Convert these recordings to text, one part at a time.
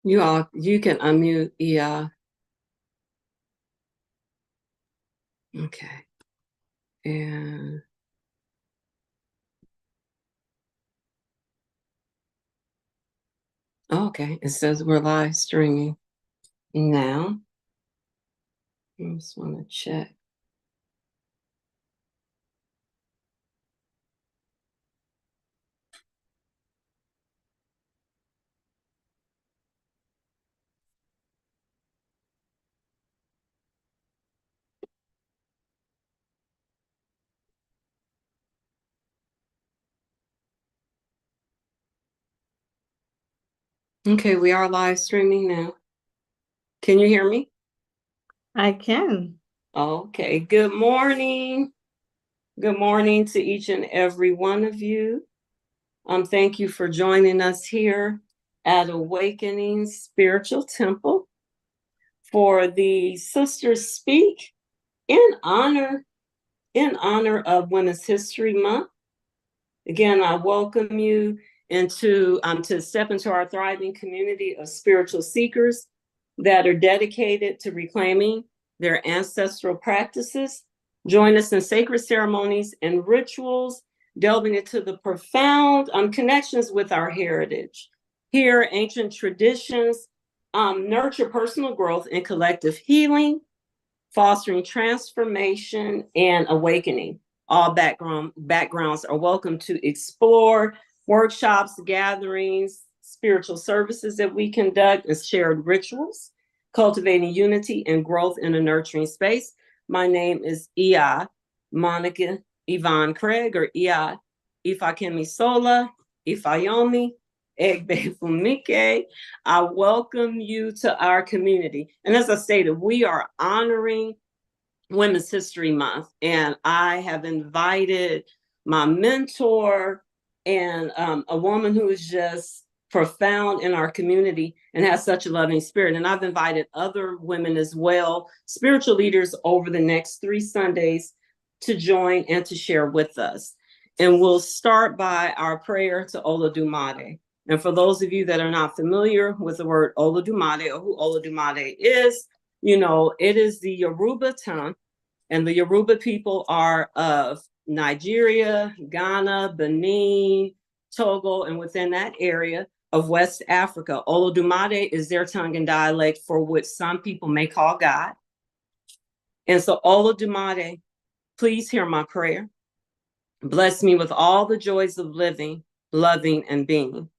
You can unmute. Yeah. Okay. And okay. It says we're live streaming now. I just want to check. Okay, we are live streaming now. Can you hear me? I can. Okay. Good morning. Good morning to each and every one of you. Thank you for joining us here at Awakening Spiritual Temple for the Sisters Speak in honor of Women's History Month. Again, I welcome you to step into our thriving community of spiritual seekers that are dedicated to reclaiming their ancestral practices. Join us in sacred ceremonies and rituals, delving into the profound connections with our heritage. Here, ancient traditions nurture personal growth and collective healing, fostering transformation and awakening. All backgrounds are welcome to explore workshops, gatherings, spiritual services that we conduct, and shared rituals, cultivating unity and growth in a nurturing space. My name is Ia Monica Yvonne Craig, or Ia Ifakemi Sola, Ifayomi, Egbefumike. I welcome you to our community. And as I stated, we are honoring Women's History Month, and I have invited my mentor and a woman who is just profound in our community and has such a loving spirit. And I've invited other women as well, spiritual leaders, over the next 3 Sundays to join and to share with us. And we'll start by our prayer to Olodumare. And for those of you that are not familiar with the word Olodumare or who Olodumare is, it is the Yoruba tongue, and the Yoruba people are of Nigeria, Ghana, Benin, Togo, and within that area of West Africa. Olodumare is their tongue and dialect for which some people may call God. And so, Olodumare, please hear my prayer. Bless me with all the joys of living, loving, and being,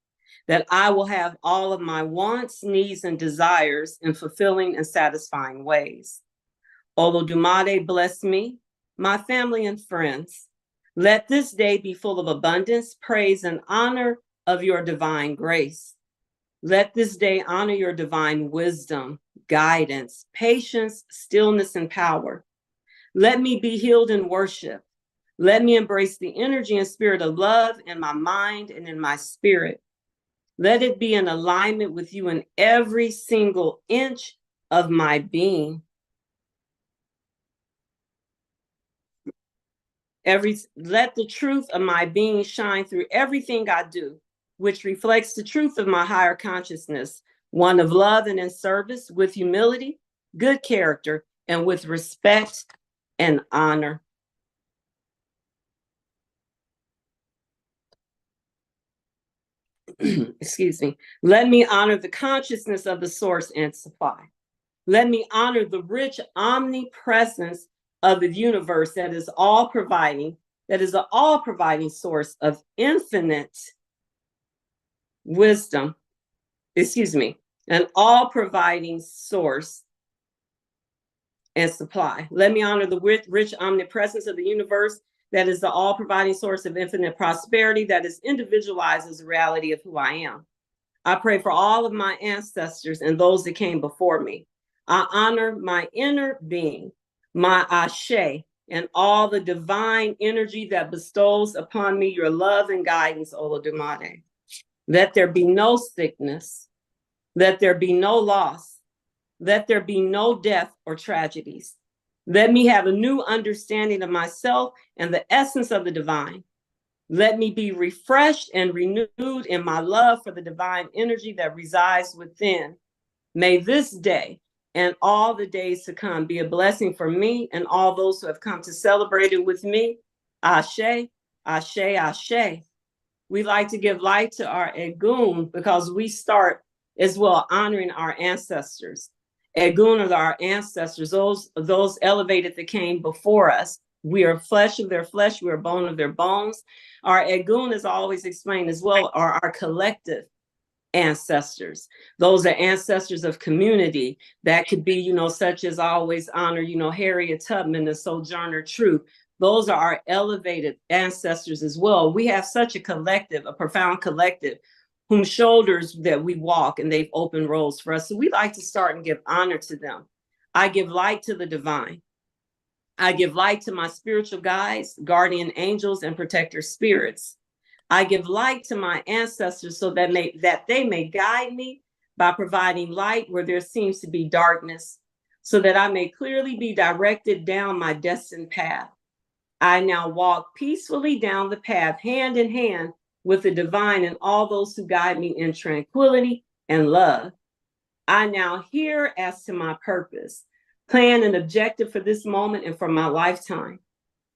that I will have all of my wants, needs, and desires in fulfilling and satisfying ways. Olodumare, bless me, my family, and friends. Let this day be full of abundance, praise, and honor of your divine grace. Let this day honor your divine wisdom, guidance, patience, stillness, and power. Let me be healed in worship. Let me embrace the energy and spirit of love in my mind and in my spirit. Let it be in alignment with you in every single inch of my being. Let the truth of my being shine through everything I do, which reflects the truth of my higher consciousness, one of love and in service, with humility, good character, and with respect and honor. Excuse me. Let me honor the consciousness of the source and supply. Let me honor the rich omnipresence of the universe that is all providing, source of infinite wisdom, an all providing source and supply. Let me honor the rich omnipresence of the universe that is the all providing source of infinite prosperity that is individualized as the reality of who I am. I pray for all of my ancestors and those that came before me. I honor my inner being, my Ashe, and all the divine energy that bestows upon me your love and guidance, Olodumare. Let there be no sickness. Let there be no loss. Let there be no death or tragedies. Let me have a new understanding of myself and the essence of the divine. Let me be refreshed and renewed in my love for the divine energy that resides within. May this day and all the days to come be a blessing for me and all those who have come to celebrate it with me. Ashe, Ashe, Ashe. We like to give light to our Egun because we start as well honoring our ancestors. Egun are our ancestors, those elevated that came before us. We are flesh of their flesh, we are bone of their bones. Our Egun is always explained as well, are our collective ancestors. Those are ancestors of community that could be, such as I always honor, Harriet Tubman, the Sojourner Truth. Those are our elevated ancestors as well. We have such a collective, a profound collective, whom shoulders that we walk, and they've opened roads for us. So we like to start and give honor to them. I give light to the divine. I give light to my spiritual guides, guardian angels, and protector spirits. I give light to my ancestors so that they may guide me by providing light where there seems to be darkness, so that I may clearly be directed down my destined path. I now walk peacefully down the path, hand in hand with the divine and all those who guide me in tranquility and love. I now hear as to my purpose, plan and objective for this moment and for my lifetime.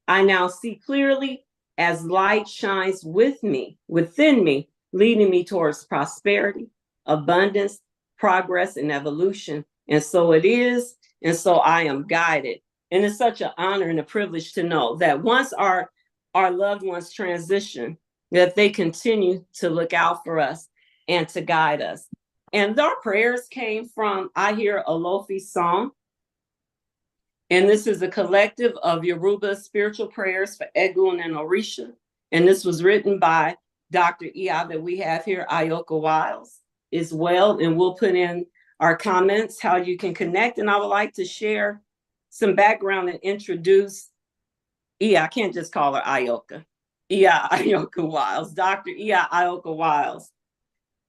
I now see clearly as light shines within me, leading me towards prosperity, abundance, progress, and evolution. And so it is, and so I am guided. And it's such an honor and a privilege to know that once our loved ones transition, that they continue to look out for us and to guide us. And our prayers came from, I hear Olofi's song. And this is a collective of Yoruba spiritual prayers for Egun and Orisha. And this was written by Dr. Iya that we have here, Ayoka Wiles, as well. And we'll put in our comments how you can connect. And I would like to share some background and introduce Iya. I can't just call her Ayoka. Iya Ayoka Wiles, Dr. Iya Ayoka Wiles.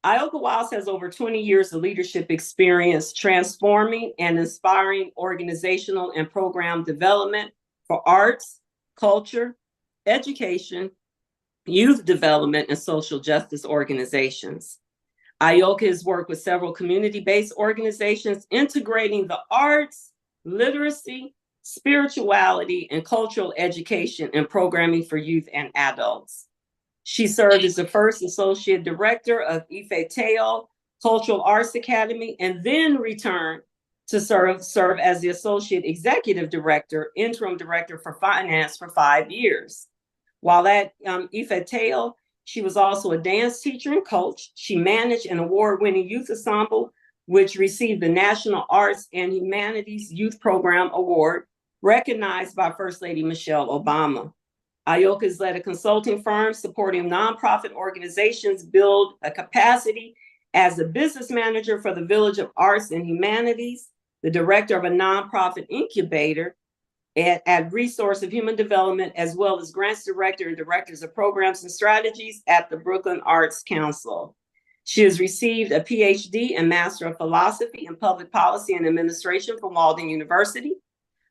Ayoka Wiles has over 20 years of leadership experience transforming and inspiring organizational and program development for arts, culture, education, youth development, and social justice organizations. Ayoka has worked with several community-based organizations integrating the arts, literacy, spirituality, and cultural education and programming for youth and adults. She served as the first associate director of Ife Teo Cultural Arts Academy, and then returned to serve as the associate executive director, interim director for finance for 5 years. While at Ife Teo, she was also a dance teacher and coach. She managed an award-winning youth ensemble, which received the National Arts and Humanities Youth Program Award, recognized by First Lady Michelle Obama. Ayoka has led a consulting firm supporting nonprofit organizations build a capacity as a business manager for the Village of Arts and Humanities, the director of a nonprofit incubator at Resource of Human Development, as well as grants director and directors of programs and strategies at the Brooklyn Arts Council. She has received a PhD and Master of Philosophy in Public Policy and Administration from Walden University,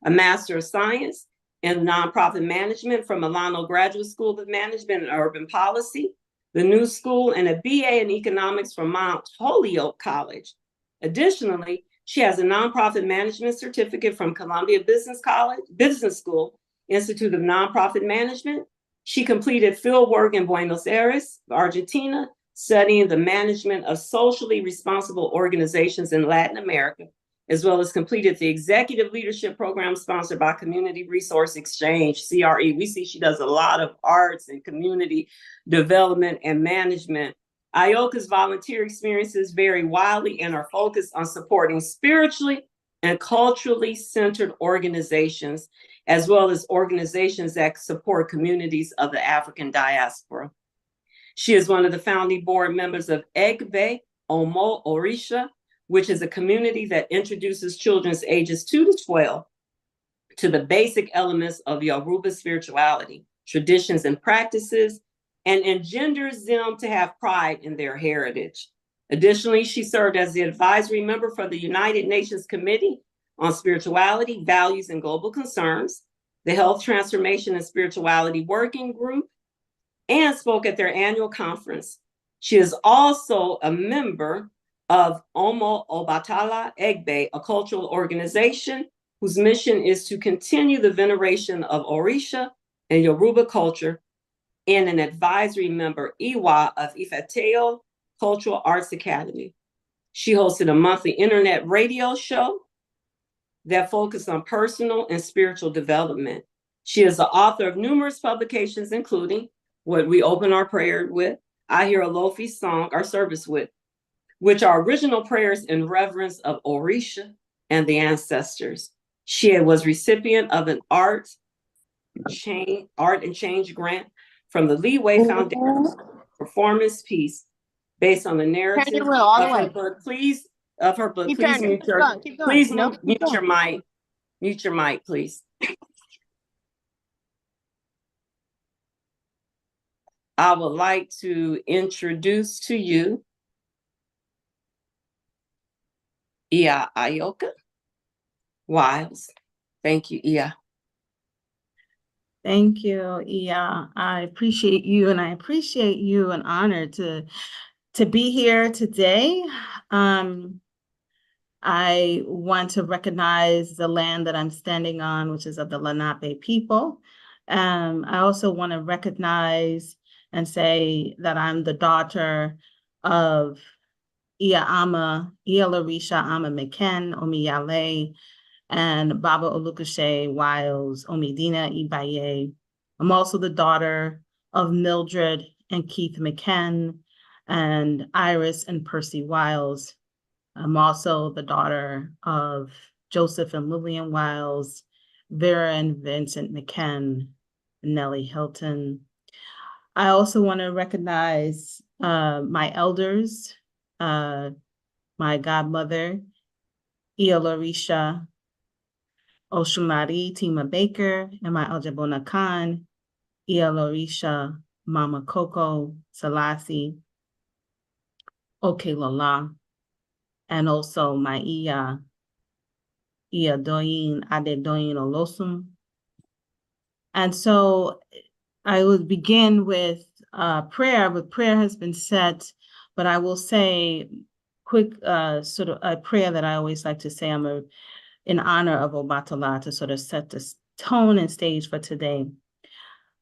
a Master of Science in Nonprofit Management from Milano Graduate School of Management and Urban Policy, the New School, and a BA in Economics from Mount Holyoke College. Additionally, she has a nonprofit management certificate from Columbia Business School, Institute of Nonprofit Management. She completed field work in Buenos Aires, Argentina, studying the management of socially responsible organizations in Latin America, as well as completed the executive leadership program sponsored by Community Resource Exchange, CRE. We see she does a lot of arts and community development and management. Ayoka's volunteer experiences vary widely and are focused on supporting spiritually and culturally centered organizations, as well as organizations that support communities of the African diaspora. She is one of the founding board members of Egbe Omo Orisha, which is a community that introduces children ages 2 to 12 to the basic elements of Yoruba spirituality, traditions, and practices, and engenders them to have pride in their heritage. Additionally, she served as the advisory member for the United Nations Committee on Spirituality, Values, and Global Concerns, the Health Transformation and Spirituality Working Group, and spoke at their annual conference. She is also a member of Omo Obatala Egbe, a cultural organization whose mission is to continue the veneration of Orisha and Yoruba culture, and an advisory member, Iwa, of Ifeteo Cultural Arts Academy. She hosted a monthly internet radio show that focused on personal and spiritual development. She is the author of numerous publications, including what we open our prayer with, I Hear a Lofi Song, our service with, which are original prayers in reverence of Orisha and the ancestors. She was recipient of an Art and Change grant from the Leeway Foundation Performance Piece based on the narrative of her book. Please, please mute your, please mute your mic. Mute your mic, please. I would like to introduce to you Iya Ayoka Wiles. Thank you, Iya. Thank you, Iya. I appreciate you, and I appreciate you, an honor to be here today. I want to recognize the land that I'm standing on, which is of the Lenape people. I also want to recognize and say that I'm the daughter of Iya Ama, Iya Larisha Ama McKen, Omiyale, and Baba Olukushe Wiles, Omidina Ibaye. I'm also the daughter of Mildred and Keith McKen, and Iris and Percy Wiles. I'm also the daughter of Joseph and Lillian Wiles, Vera and Vincent McKen, Nellie Hilton. I also want to recognize my elders, my godmother, Iya Larisha Oshumari Tima Baker, and my Aljabona Khan, Iya Larisha Mama Coco Salasi, Oke Lola, and also my Iya Doyin Adedoyin Olosum. And so I would begin with prayer, but prayer has been set, but I will say quick sort of a prayer that I always like to say. I'm in honor of Obatala to sort of set the tone and stage for today.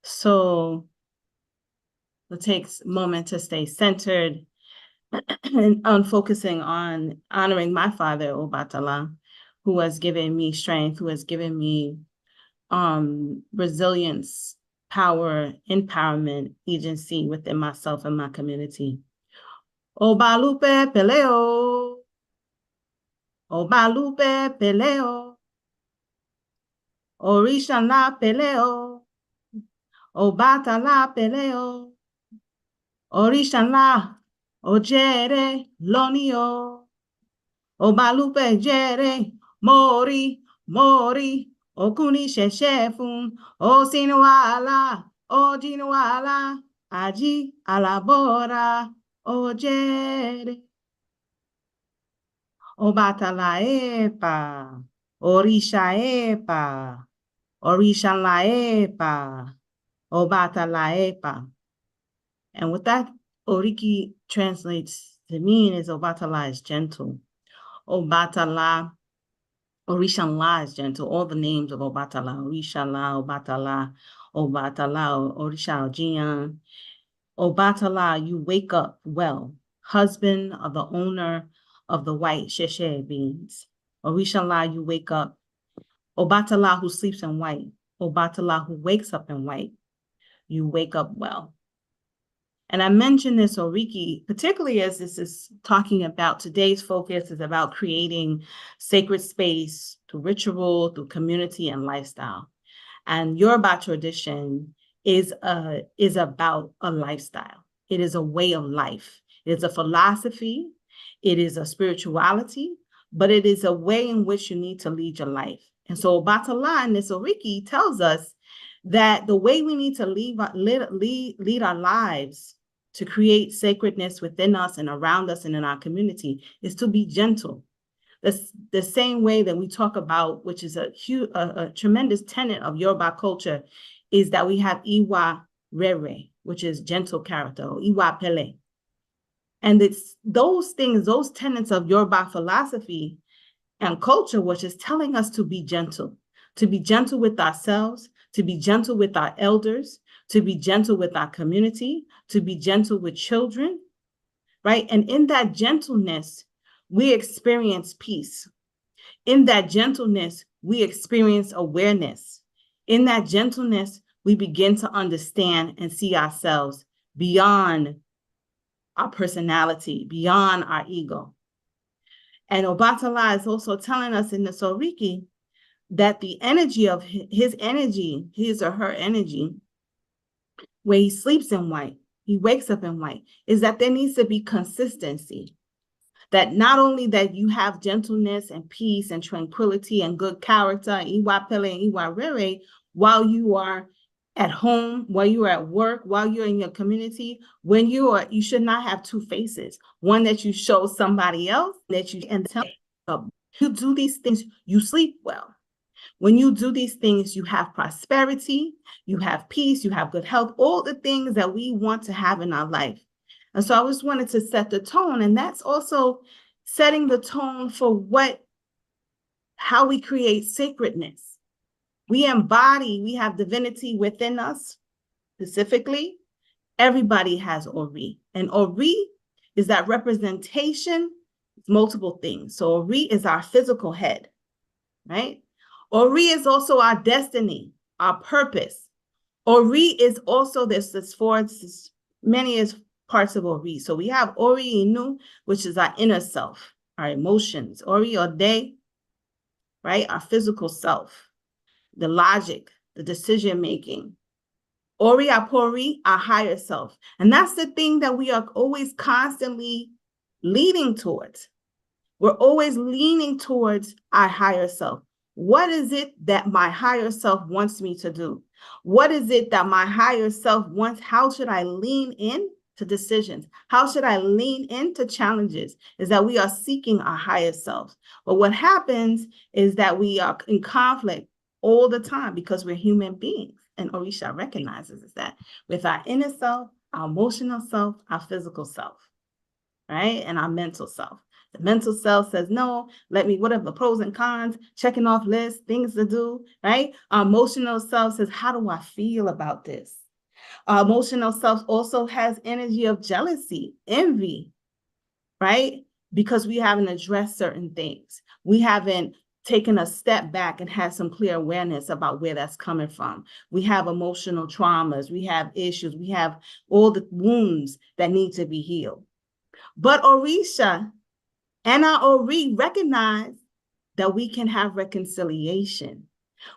So it takes a moment to stay centered and on focusing on honoring my father, Obatala, who has given me strength, who has given me resilience, power, empowerment, agency within myself and my community. Obalupe Peleo. Obalupe Peleo. Orisha la Peleo. Obatala Peleo. Orisha la Ojere Lonio. Obalupe Jere Mori Mori. Okuni Sheshefun, O Sinuala, O Jinuala, Aji Alabora, O Jere. O Batala Epa, Orisha Epa, Orisha La Epa, O Batala Epa. And what that Oriki translates to mean is Obatala is gentle. Obatala Orisha is gentle. All the names of Obatala, Orisha La, Obatala, Orisha Ojian. Obatala, you wake up well, husband of the owner of the white sheshe beans. Orisha La, you wake up. Obatala, who sleeps in white. Obatala, who wakes up in white. You wake up well. And I mentioned this, Oriki, particularly as this is talking about today's focus is about creating sacred space through ritual, through community and lifestyle. And Yoruba tradition is about a lifestyle. It is a way of life. It is a philosophy. It is a spirituality, but it is a way in which you need to lead your life. And so Batala in this Oriki tells us that the way we need to lead our lives to create sacredness within us and around us and in our community is to be gentle. The same way that we talk about, which is a tremendous tenet of Yoruba culture, is that we have Iwa Rere, which is gentle character, or iwa pele. And it's those things, those tenets of Yoruba philosophy and culture, which is telling us to be gentle with ourselves, to be gentle with our elders, to be gentle with our community, to be gentle with children, right? And in that gentleness, we experience peace. In that gentleness, we experience awareness. In that gentleness, we begin to understand and see ourselves beyond our personality, beyond our ego. And Obatala is also telling us in the Soriki that the energy of his energy, his or her energy, where he sleeps in white, he wakes up in white, is that there needs to be consistency. That not only that you have gentleness and peace and tranquility and good character, iwa pele and iwa rere, while you are at home, while you are at work, while you're in your community, when you should not have two faces. One that you show somebody else, that you and tell you do these things, you sleep well. When you do these things, you have prosperity, you have peace, you have good health, all the things that we want to have in our life. And so I just wanted to set the tone, and that's also setting the tone for how we create sacredness. We have divinity within us. Specifically, everybody has Ori, and Ori is that representation, multiple things. So Ori is our physical head, right? Ori is also our destiny, our purpose. Ori is also, there's many parts of Ori. So we have Ori Inu, which is our inner self, our emotions. Ori Ode, right? Our physical self, the logic, the decision-making. Ori Apori, our higher self. And that's the thing that we are always constantly leading towards. We're always leaning towards our higher self. What is it that my higher self wants me to do? What is it that my higher self wants? How should I lean in to decisions? How should I lean into challenges? Is that we are seeking our higher self. But what happens is that we are in conflict all the time because we're human beings. And Orisha recognizes that with our inner self, our emotional self, our physical self, right? And our mental self. The mental self says, no, what are the pros and cons, checking off lists, things to do, right? Our emotional self says, how do I feel about this? Our emotional self also has energy of jealousy, envy, right? Because we haven't addressed certain things. We haven't taken a step back and had some clear awareness about where that's coming from. We have emotional traumas, we have issues, we have all the wounds that need to be healed. But Orisha and our Ori recognize that we can have reconciliation.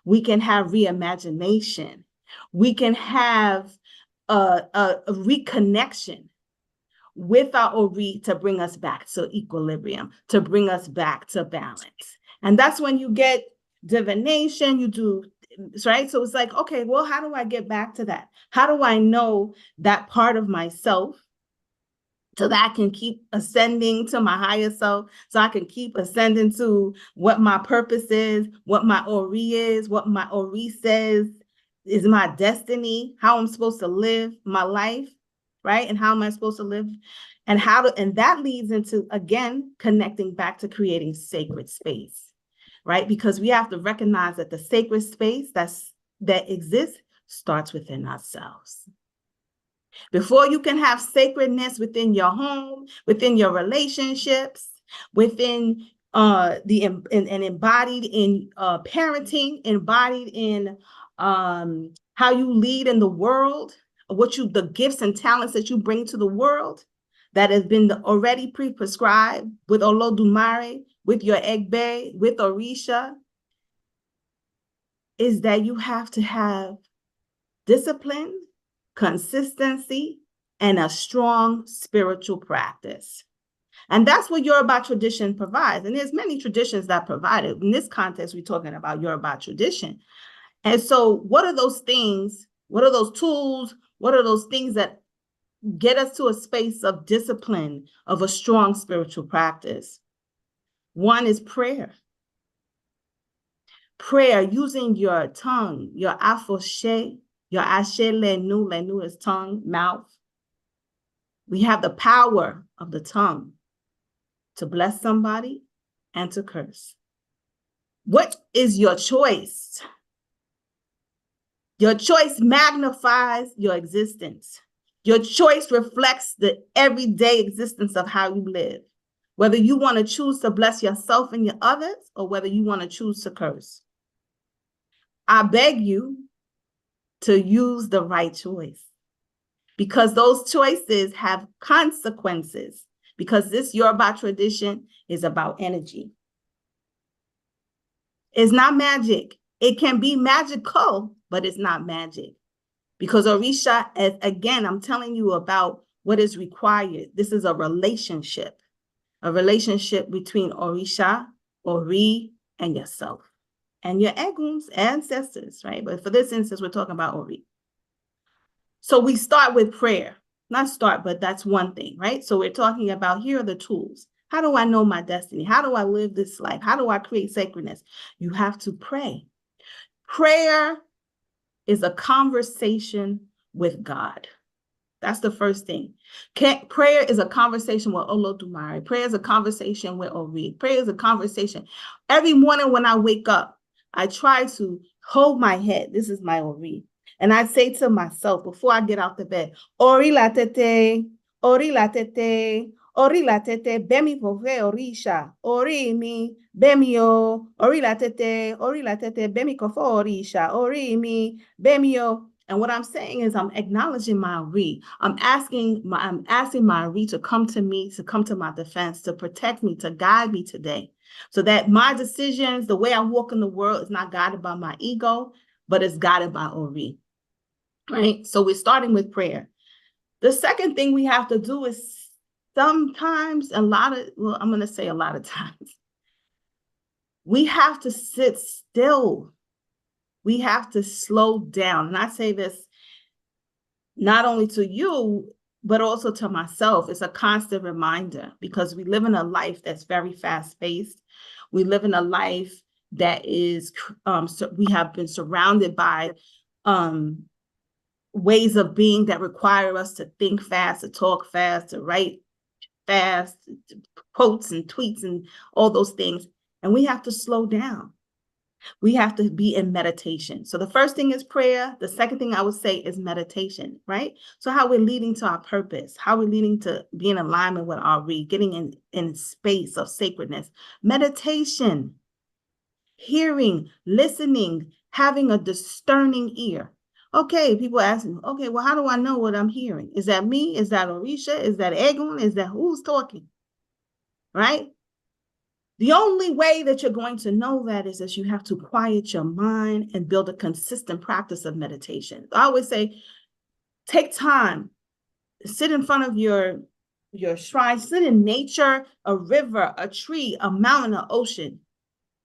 We can have reimagination. We can have a reconnection with our Ori to bring us back to equilibrium, to bring us back to balance. And that's when you get divination, you do, right? So it's like, okay, well, how do I get back to that? How do I know that part of myself so that I can keep ascending to my higher self, so I can keep ascending to what my purpose is, what my Ori is, what my Ori says is my destiny, how I'm supposed to live my life, right? And how am I supposed to live? And that leads into, again, connecting back to creating sacred space, right? Because we have to recognize that the sacred space that exists starts within ourselves. Before you can have sacredness within your home, within your relationships, within embodied in parenting, embodied in how you lead in the world, the gifts and talents that you bring to the world that has been already pre-prescribed with Olodumare, with your Egbe, with Orisha, is that you have to have discipline, consistency, and a strong spiritual practice. And that's what Yoruba tradition provides. And there's many traditions that provide it. In this context, we're talking about Yoruba tradition. And so what are those things? What are those tools? What are those things that get us to a space of discipline, of a strong spiritual practice? One is prayer. Prayer, using your tongue, your afoshe, Your ashe lenu is tongue, mouth. We have the power of the tongue to bless somebody and to curse. What is your choice? Your choice magnifies your existence. Your choice reflects the everyday existence of how you live. Whether you want to choose to bless yourself and your others, or whether you want to choose to curse. I beg you to use the right choice, because those choices have consequences, because this Yoruba tradition is about energy. It's not magic. It can be magical, but it's not magic. Because Orisha, again, I'm telling you about what is required. This is a relationship between Orisha, Ori, and yourself, and your Egun's ancestors, right? But for this instance, we're talking about Ori. So we start with prayer. Not start, but that's one thing, right? So we're talking about, here are the tools. How do I know my destiny? How do I live this life? How do I create sacredness? You have to pray. Prayer is a conversation with God. That's the first thing. Prayer is a conversation with Olodumare. Prayer is a conversation with Ori. Prayer is a conversation. Every morning when I wake up, I try to hold my head. This is my Ori. And I say to myself before I get out the bed, Ori la tete, Ori la tete, Ori la tete, bemi pove orisha, Ori mi, bemio, Ori la tete, bemi kofo orisha, Ori mi, bemio. And what I'm saying is I'm acknowledging my Ori. I'm asking my Ori to come to me, to come to my defense, to protect me, to guide me today, so that my decisions, the way I walk in the world, is not guided by my ego, but it's guided by Ori. Right? So we're starting with prayer. The second thing we have to do is sometimes, I'm going to say a lot of times, we have to sit still. We have to slow down. And I say this not only to you, but also to myself. It's a constant reminder, because we live in a life that's very fast-paced. We live in a life that is, we have been surrounded by ways of being that require us to think fast, to talk fast, to write fast, to quotes and tweets and all those things. And we have to slow down. We have to be in meditation. So the first thing is prayer. The second thing I would say is meditation, right? So how we're leading to our purpose, how we're leading to be in alignment with our getting in space of sacredness. Meditation, hearing, listening, having a discerning ear. Okay, people ask me, okay, well, how do I know what I'm hearing? Is that me? Is that Orisha? Is that Egun? Is that who's talking? Right? The only way that you're going to know that is that you have to quiet your mind and build a consistent practice of meditation. I always say, take time, sit in front of your shrine, sit in nature, a river, a tree, a mountain, an ocean,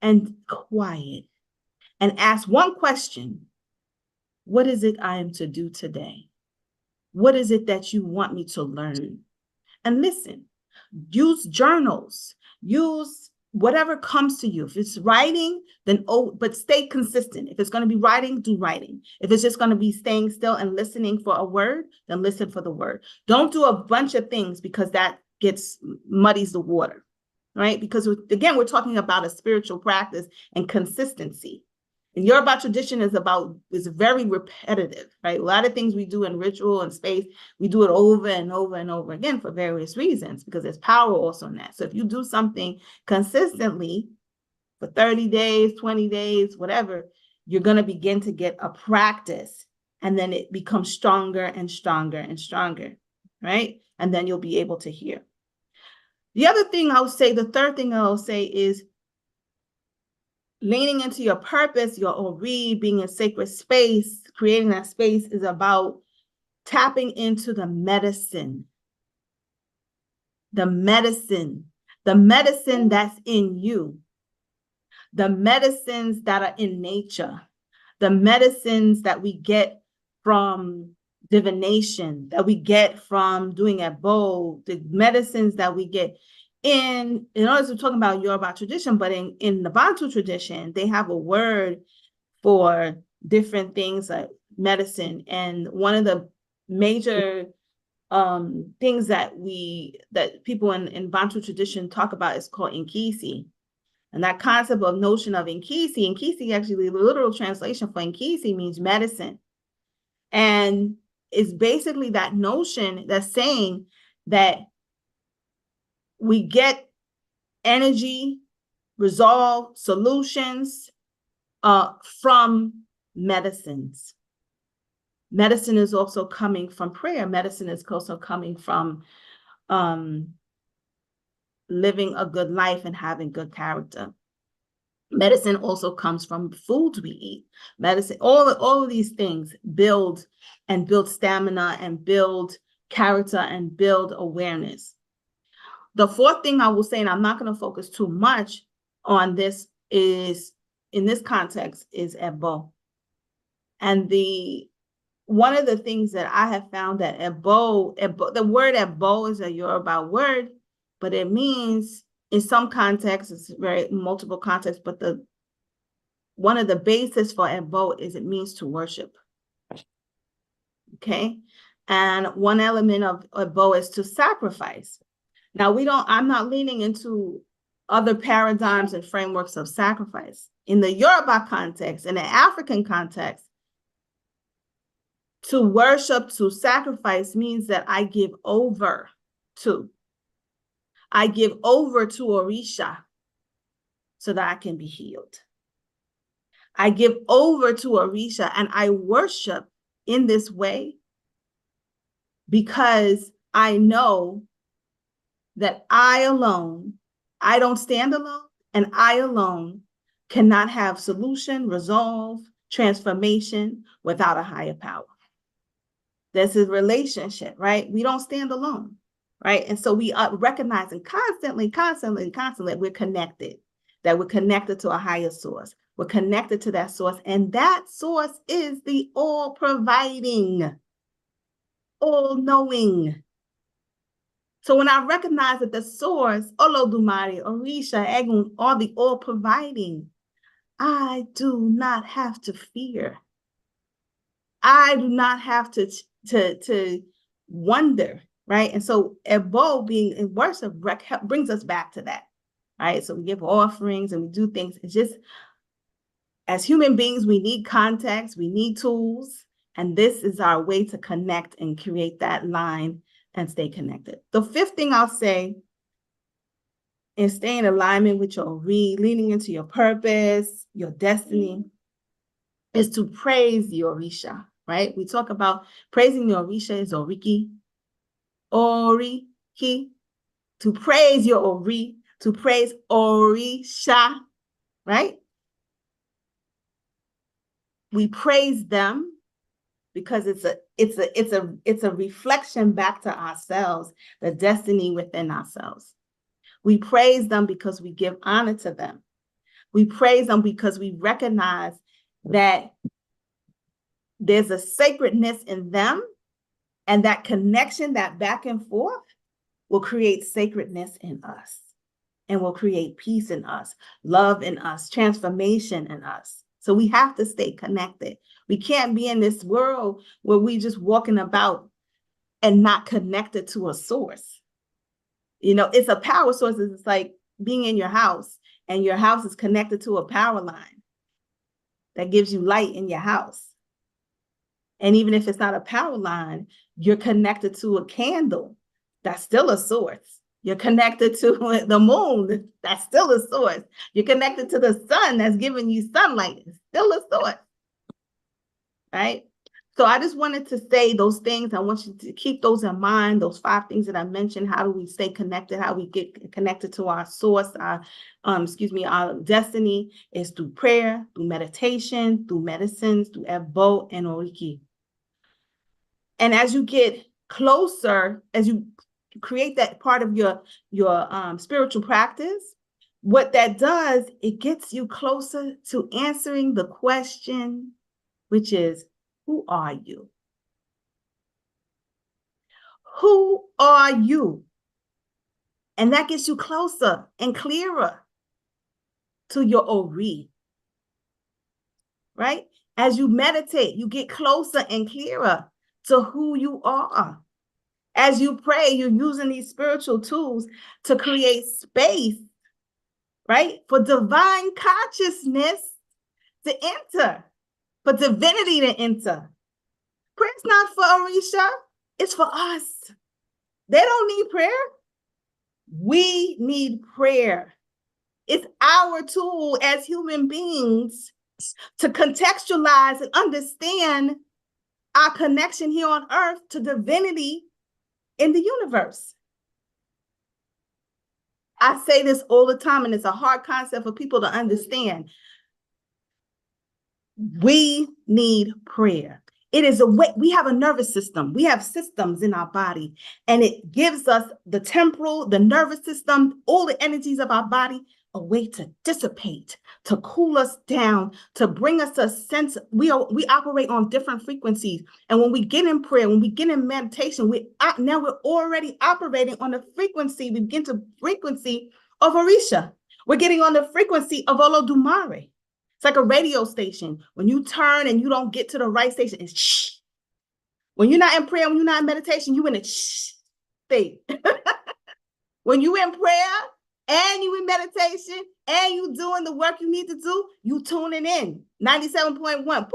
and quiet, and ask one question. What is it I am to do today? What is it that you want me to learn? And listen, use journals, use whatever comes to you. If it's writing, then but stay consistent. If it's going to be writing, do writing. If it's just going to be staying still and listening for a word, then listen for the word. Don't do a bunch of things, because that muddies the water, right? Because again, we're talking about a spiritual practice and consistency. And Yoruba tradition is very repetitive, right? A lot of things we do in ritual and space, we do it over and over and over again for various reasons, because there's power also in that. So if you do something consistently for 30 days, 20 days, whatever, you're going to begin to get a practice, and then it becomes stronger and stronger and stronger, right? And then you'll be able to hear. The third thing I will say is, leaning into your purpose, your Ori, being in sacred space, creating that space is about tapping into the medicine. The medicine that's in you. The medicines that are in nature. The medicines that we get from divination, that we get from doing a bowl, the medicines that we get in order to talk about Yoruba tradition, but in the Bantu tradition, they have a word for different things like medicine. And one of the major things that people in Bantu tradition talk about is called Inkisi. And that concept of notion of Inkisi actually, the literal translation for Inkisi means medicine. And it's basically that notion that's saying that we get energy, resolve, solutions from medicines. Medicine is also coming from prayer. Medicine is also coming from living a good life and having good character. Medicine also comes from foods we eat. Medicine, all of these things build stamina and build character and build awareness. The fourth thing I will say, and I'm not going to focus too much on this, is in this context is Ebo. And one of the things that I have found that Ebo, the word Ebo is a Yoruba word, but it means in some contexts, it's very multiple contexts, but one of the basis for Ebo is it means to worship. Okay. And one element of Ebo is to sacrifice. Now I'm not leaning into other paradigms and frameworks of sacrifice. In the Yoruba context, in the African context, to worship, to sacrifice means that I give over to Orisha so that I can be healed. I give over to Orisha and I worship in this way because I know that I don't stand alone, and I alone cannot have solution, resolve, transformation without a higher power. This is relationship, right? We don't stand alone, right? And so we are recognizing constantly, we're connected, that we're connected to a higher source. We're connected to that source, and that source is the all-providing, all-knowing. So when I recognize that the source, Olodumare, Orisha, Egun, are the all-providing, I do not have to fear. I do not have to wonder, right? And so Ebo being in worship brings us back to that, right? So we give offerings and we do things. It's just, as human beings, we need context, we need tools, and this is our way to connect and create that line and stay connected. The fifth thing I'll say is stay in alignment with your leaning into your purpose, your destiny, is to praise the Orisha, right? We talk about praising the Orisha is Oriki. Oriki. To praise your Ori, to praise Orisha, right? We praise them because it's a reflection back to ourselves, the destiny within ourselves. We praise them because we give honor to them. We praise them because we recognize that there's a sacredness in them, and that connection, that back and forth, will create sacredness in us and will create peace in us, love in us, transformation in us. So we have to stay connected. We can't be in this world where we just walking about and not connected to a source. You know, it's a power source. It's like being in your house and your house is connected to a power line that gives you light in your house. And even if it's not a power line, you're connected to a candle. That's still a source. You're connected to the moon. That's still a source. You're connected to the sun that's giving you sunlight. It's still a source. Right? So I just wanted to say those things. I want you to keep those in mind, those 5 things that I mentioned. How do we stay connected? How we get connected to our source, our destiny is through prayer, through meditation, through medicines, through Ebo and Oriki. And as you get closer, as you create that part of your spiritual practice, what that does, it gets you closer to answering the question, which is, who are you? Who are you? And that gets you closer and clearer to your Ori, right? As you meditate, you get closer and clearer to who you are. As you pray, you're using these spiritual tools to create space, right, for divine consciousness to enter, for divinity to enter. Prayer's not for Orisha, it's for us. They don't need prayer. We need prayer. It's our tool as human beings to contextualize and understand our connection here on earth to divinity in the universe. I say this all the time, and it's a hard concept for people to understand. We need prayer. It is a way, we have a nervous system. We have systems in our body, and it gives us the temporal, the nervous system, all the energies of our body, a way to dissipate, to cool us down, to bring us a sense. We operate on different frequencies. And when we get in prayer, when we get in meditation, now we're already operating on the frequency. We begin to frequency of Orisha. We're getting on the frequency of Olodumare. It's like a radio station. When you turn and you don't get to the right station, it's shh. When you're not in prayer, when you're not in meditation, you in a shh state. When you in prayer and you in meditation and you doing the work you need to do, you tuning in. 97.1,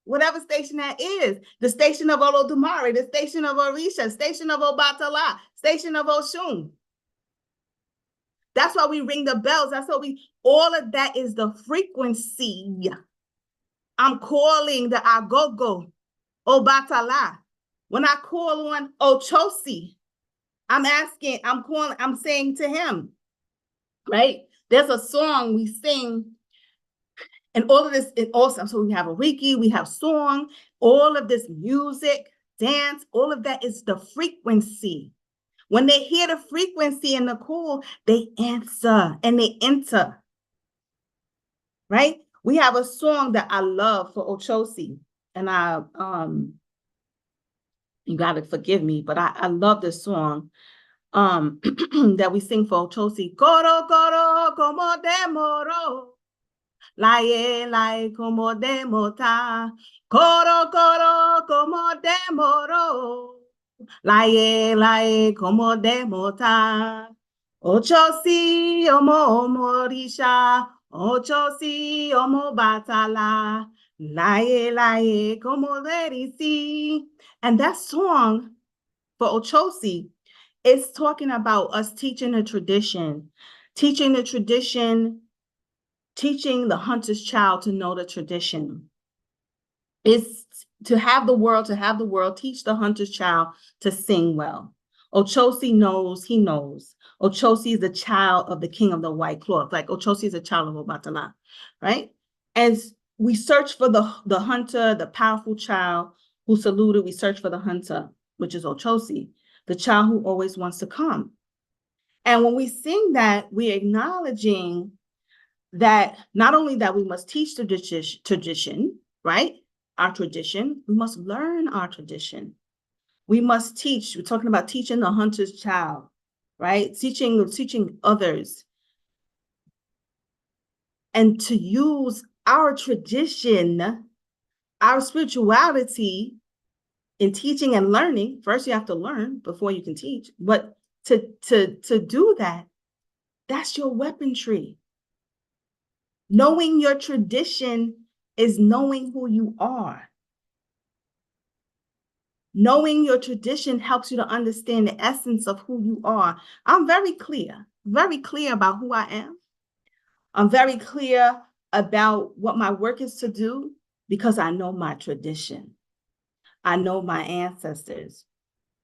whatever station that is. The station of Olodumare, the station of Orisha, station of Obatala, station of Oshun. That's why we ring the bells. That's what all of that is the frequency. I'm calling the Agogo, Obatala. When I call on Ochosi, I'm saying to him, right? There's a song we sing, and all of this is awesome. So we have a Reiki, we have song, all of this music, dance, all of that is the frequency. When they hear the frequency and the call, they answer and they enter, right? We have a song that I love for Ochosi, and you got to forgive me, but I love this song that we sing for Ochosi. Coro, coro, como de moro. Lae, como de mota. Coro, coro, como de moro. Lae, como de mota. Ochosi, omo morisha. Ochosi, omo batala. Lae, como derisi. And that song for Ochosi is talking about us teaching the tradition, teaching the hunter's child to know the tradition. It's to have the world, teach the hunter's child to sing well. Ochosi knows, he knows. Ochosi is the child of the king of the white cloth. Like Ochosi is a child of Obatala, right? And we search for the hunter, the powerful child who saluted. We search for the hunter, which is Ochosi, the child who always wants to come. And when we sing that, we're acknowledging that not only that we must teach tradition, right? Our tradition, we must learn our tradition. We must teach. We're talking about teaching the hunter's child, right? Teaching others. And to use our tradition, our spirituality in teaching and learning. First, you have to learn before you can teach. But to do that, that's your weaponry. Knowing your tradition is knowing who you are. Knowing your tradition helps you to understand the essence of who you are. I'm very clear about who I am. I'm very clear about what my work is to do because I know my tradition. I know my ancestors.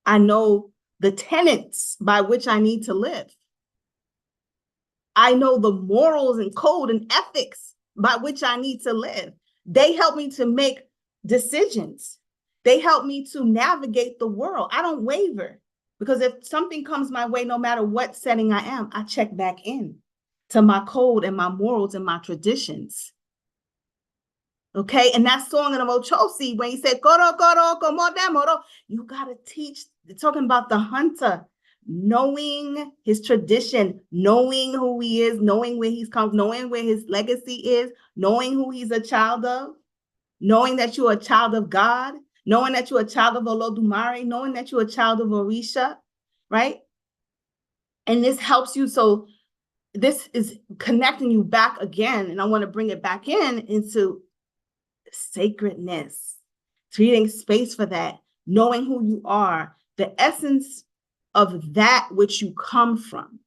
I know the tenets by which I need to live. I know the morals and code and ethics by which I need to live. They help me to make decisions. They help me to navigate the world. I don't waver because if something comes my way, no matter what setting I am, I check back in to my code and my morals and my traditions. Okay, and that song in the Ochosi, when he said, Koro, koro, como de moro, you got to teach, talking about the hunter, knowing his tradition, knowing who he is, knowing where he's come, knowing where his legacy is, knowing who he's a child of. knowing that you're a child of God, knowing that you're a child of Olodumare, knowing that you're a child of Orisha, right? And this helps you. So this is connecting you back again. And I want to bring it back into sacredness, creating space for that, knowing who you are, the essence of that which you come from,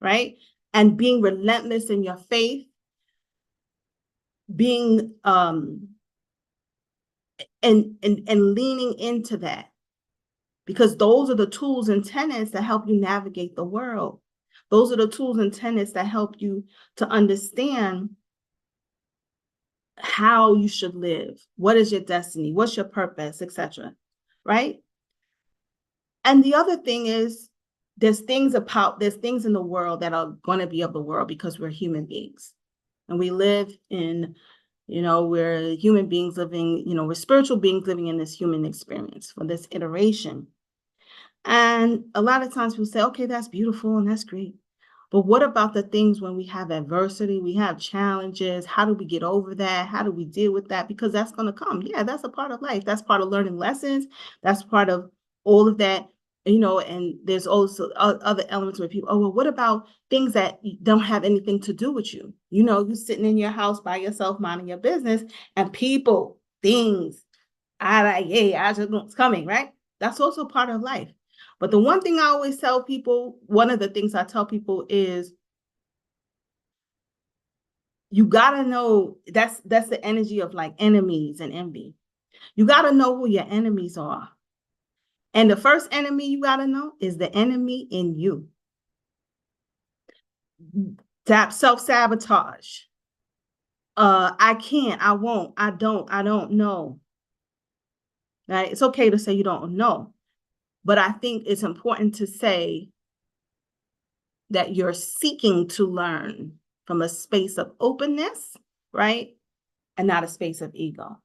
right? And being relentless in your faith, being and leaning into that, because those are the tools and tenets that help you navigate the world. Those are the tools and tenets that help you to understand how you should live. What is your destiny? What's your purpose, etc. Right? And the other thing is, there's things in the world that are going to be of the world because we're human beings. And we live in, we're human beings living, we're spiritual beings living in this human experience for this iteration. And a lot of times people say, okay, that's beautiful and that's great. But what about the things when we have adversity, we have challenges? How do we get over that? How do we deal with that? Because that's going to come. Yeah, that's a part of life. That's part of learning lessons. That's part of all of that, and there's also other elements where people, oh, well, what about things that don't have anything to do with you? You're sitting in your house by yourself, minding your business, and people, things, it's coming, right? That's also part of life. But the one thing I always tell people, one of the things I tell people is, you got to know, that's the energy of like enemies and envy. You got to know who your enemies are. And the first enemy you got to know is the enemy in you. Self-sabotage. I can't, I won't, I don't know. Right? It's okay to say you don't know. But I think it's important to say that you're seeking to learn from a space of openness, right? And not a space of ego.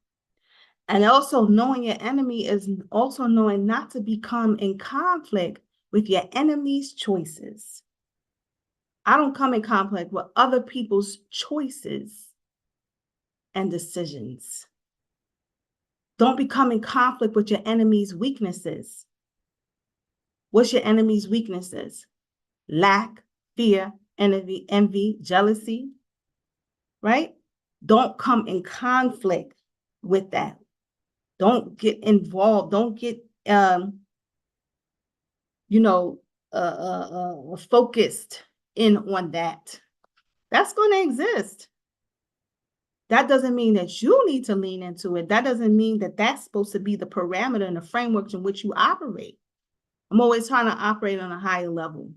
And also knowing your enemy is also knowing not to become in conflict with your enemy's choices. I don't come in conflict with other people's choices and decisions. Don't become in conflict with your enemy's weaknesses. What's your enemy's weaknesses? Lack, fear, envy, jealousy, right? Don't come in conflict with that. Don't get involved. Don't get, focused in on that. That's going to exist. That doesn't mean that you need to lean into it. That doesn't mean that that's supposed to be the parameter and the frameworks in which you operate. I'm always trying to operate on a higher level.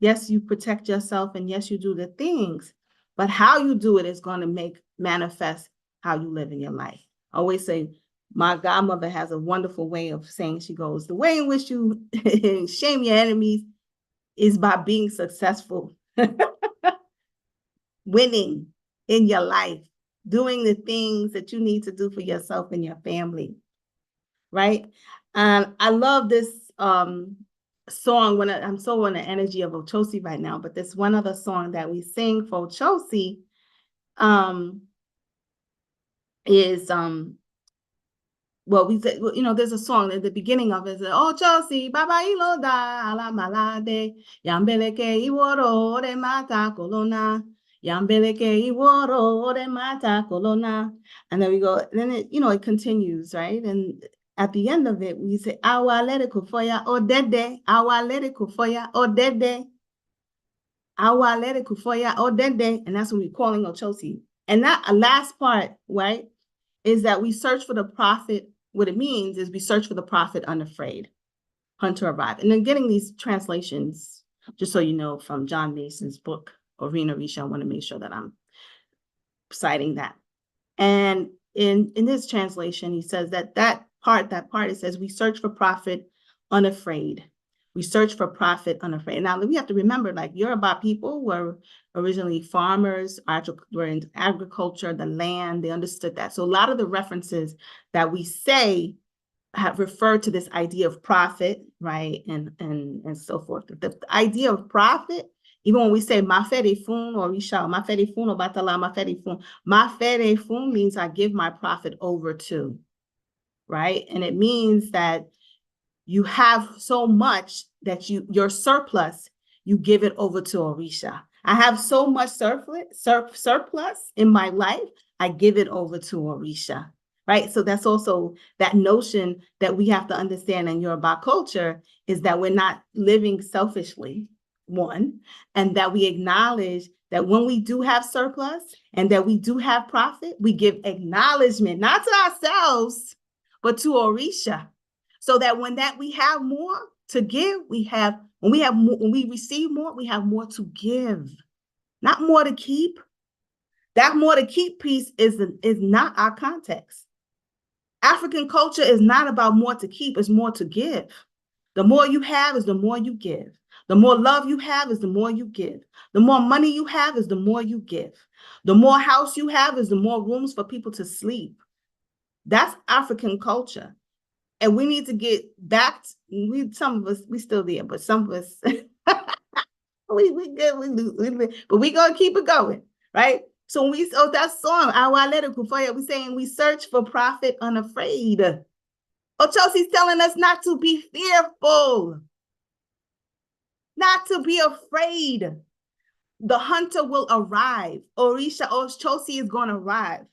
Yes, you protect yourself, and yes, you do the things, but how you do it is going to manifest how you live in your life. I always say, my godmother has a wonderful way of saying, she goes, the way in which you shame your enemies is by being successful, winning in your life, doing the things that you need to do for yourself and your family, right? And I love this song when I'm so in the energy of Ochosi right now, but this one other song that we sing for Ochosi is we say, there's a song at the beginning of it. Ochosi baba iloda ala malade yambeleke iworo de mata kolona yambeleke iworo de mata kolona, and then we go. Then it continues, right? And at the end of it, we say, awalere kufoya odede, awalere kufoya odede, awalere kufoya odede, and that's when we're calling Ochosi. And that last part, right, is that we search for the prophet. What it means is we search for the prophet unafraid, hunter arrived. And then getting these translations, just so you know, from John Mason's book, Orina Risha, I want to make sure that I'm citing that. And in this translation, he says that part, it says, we search for prophet unafraid. We search for prophet unafraid. Now, we have to remember, like, Yoruba people were originally farmers, were in agriculture, the land, they understood that. So a lot of the references that we say have referred to this idea of prophet, right, and so forth. The idea of prophet Even when we say mafere fun or Risha, mafere fun or batala, mafere fun means I give my profit over to, right? And it means that you have so much that your surplus, you give it over to Orisha. I have so much surplus in my life, I give it over to Orisha, right? So that's also that notion that we have to understand in Yoruba culture is that we're not living selfishly, one, and that we acknowledge that when we do have surplus and that we do have profit, we give acknowledgement, not to ourselves, but to Orisha. So that when we have more to give, when we receive more, we have more to give, not more to keep. That more to keep piece is not our context. African culture is not about more to keep, it's more to give. The more you have is the more you give. The more love you have is the more you give. The more money you have is the more you give. The more house you have is the more rooms for people to sleep. That's African culture. And we need to get back. Some of us, we still there, but some of us, we good. But we gonna keep it going, right? So when we that song, we're saying we search for profit unafraid. Chelsea's telling us not to be fearful, not to be afraid. The hunter will arrive. Orisha or Chelsea is going to arrive.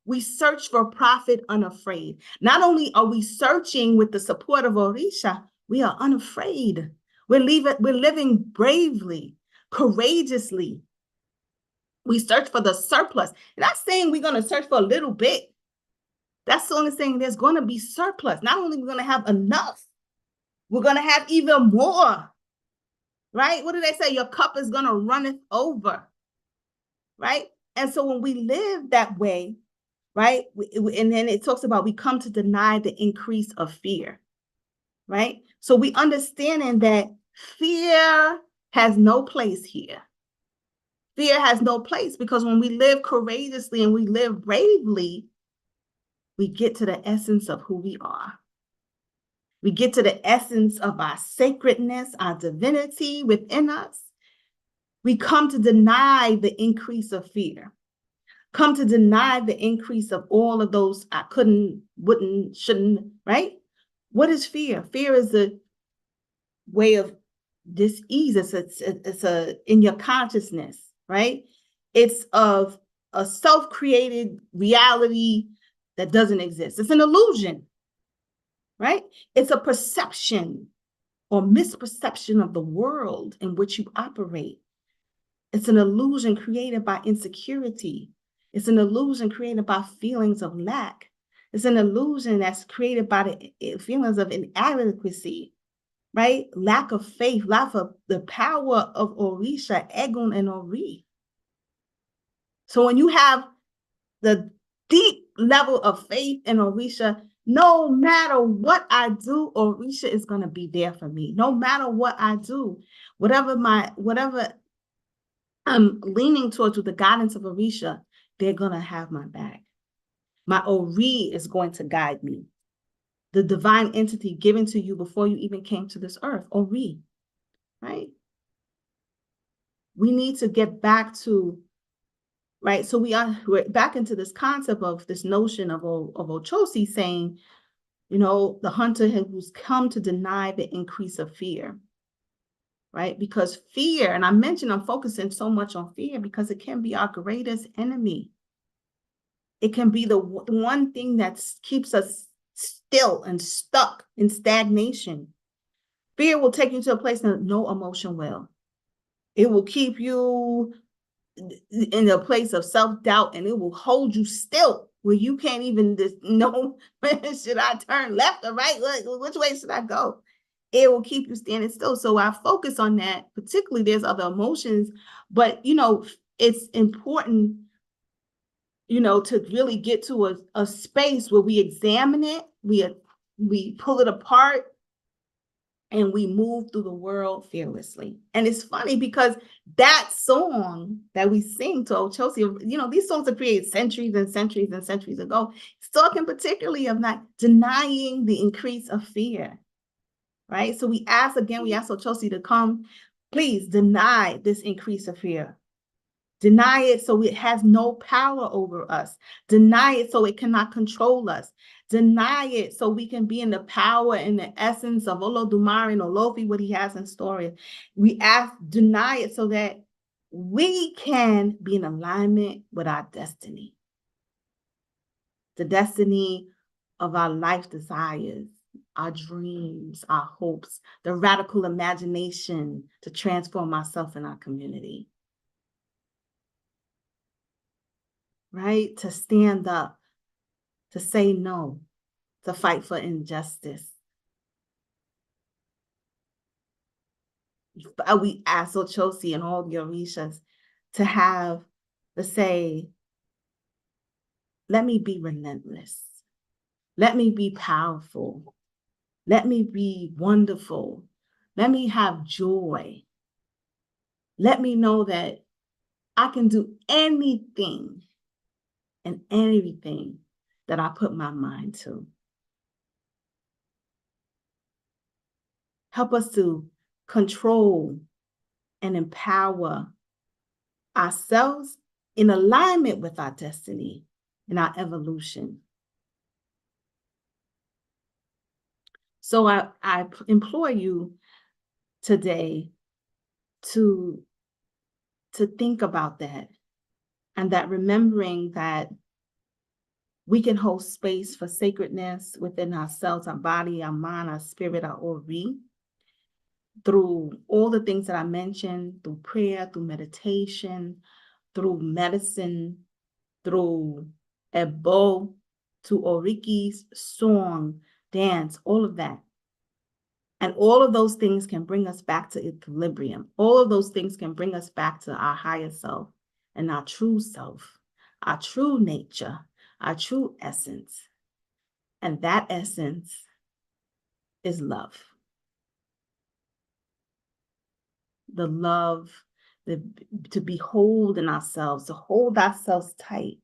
We search for profit unafraid. Not only are we searching with the support of Orisha, we are unafraid. We're living bravely, courageously. We search for the surplus. Not saying we're going to search for a little bit. That's only saying there's going to be surplus. Not only are we going to have enough, we're going to have even more. Right? What do they say? Your cup is going to runneth over. Right? And so when we live that way, right? And then it talks about we come to deny the increase of fear, right? So we understanding that fear has no place here. Fear has no place because when we live courageously and we live bravely, we get to the essence of who we are. We get to the essence of our sacredness, our divinity within us. We come to deny the increase of fear. Come to deny the increase of all of those I couldn't, wouldn't, shouldn't, right? What is fear? Fear is a way of dis-ease. It's a in your consciousness, right? It's of a self-created reality that doesn't exist. It's an illusion, right? It's a perception or misperception of the world in which you operate. It's an illusion created by insecurity. It's an illusion created by feelings of lack. It's an illusion that's created by the feelings of inadequacy, right? Lack of faith, lack of the power of Orisha, Egun, and Ori. So when you have the deep level of faith in Orisha, no matter what I do, Orisha is going to be there for me. No matter what I do, whatever I'm leaning towards with the guidance of Orisha, they're going to have my back. My Ori is going to guide me. The divine entity given to you before you even came to this earth, Ori, right? We need to get back to, right? So we're back into this concept of this notion of Ochosi saying, the hunter who's come to deny the increase of fear, right? Because fear, and I mentioned I'm focusing so much on fear because it can be our greatest enemy. It can be the one thing that keeps us still and stuck in stagnation. Fear will take you to a place that no emotion will. It will keep you in a place of self-doubt, and it will hold you still where you can't even know, should I turn left or right? Which way should I go? It will keep you standing still. So I focus on that. Particularly, there's other emotions, but it's important to really get to a space where we examine it, we pull it apart, and we move through the world fearlessly. And it's funny because that song that we sing to Old Chelsea, these songs are created centuries and centuries and centuries ago. It's talking particularly of not denying the increase of fear, right? So we ask Old Chelsea to come Please deny this increase of fear. Deny it so it has no power over us. Deny it so it cannot control us. Deny it so we can be in the power and the essence of Olodumare and Olofi, what he has in store. Deny it so that we can be in alignment with our destiny. The destiny of our life desires, our dreams, our hopes, the radical imagination to transform ourselves and our community. Right? To stand up, to say no, to fight for injustice. We ask Ochosi and all the Orishas to say, let me be relentless. Let me be powerful. Let me be wonderful. Let me have joy. Let me know that I can do anything and everything that I put my mind to. Help us to control and empower ourselves in alignment with our destiny and our evolution. So I implore you today to think about that, and that remembering that we can hold space for sacredness within ourselves, our body, our mind, our spirit, our ori, through all the things that I mentioned, through prayer, through meditation, through medicine, through ebo, to orikis, song, dance, all of that. And all of those things can bring us back to equilibrium. All of those things can bring us back to our higher self and our true self, our true nature, our true essence. And that essence is love. The love, to behold in ourselves, to hold ourselves tight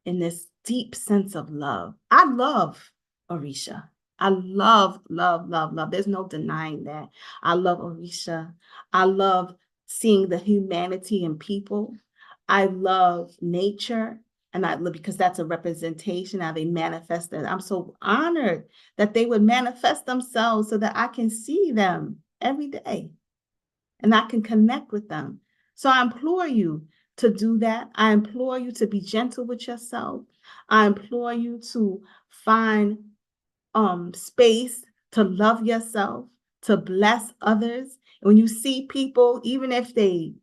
in this deep sense of love. I love Orisha. I love, love, love, love. There's no denying that. I love Orisha. I love seeing the humanity in people. I love nature. And I love, because that's a representation, how they manifest it. I'm so honored that they would manifest themselves so that I can see them every day and I can connect with them. So I implore you to do that. I implore you to be gentle with yourself. I implore you to find space to love yourself, to bless others. When you see people, even if they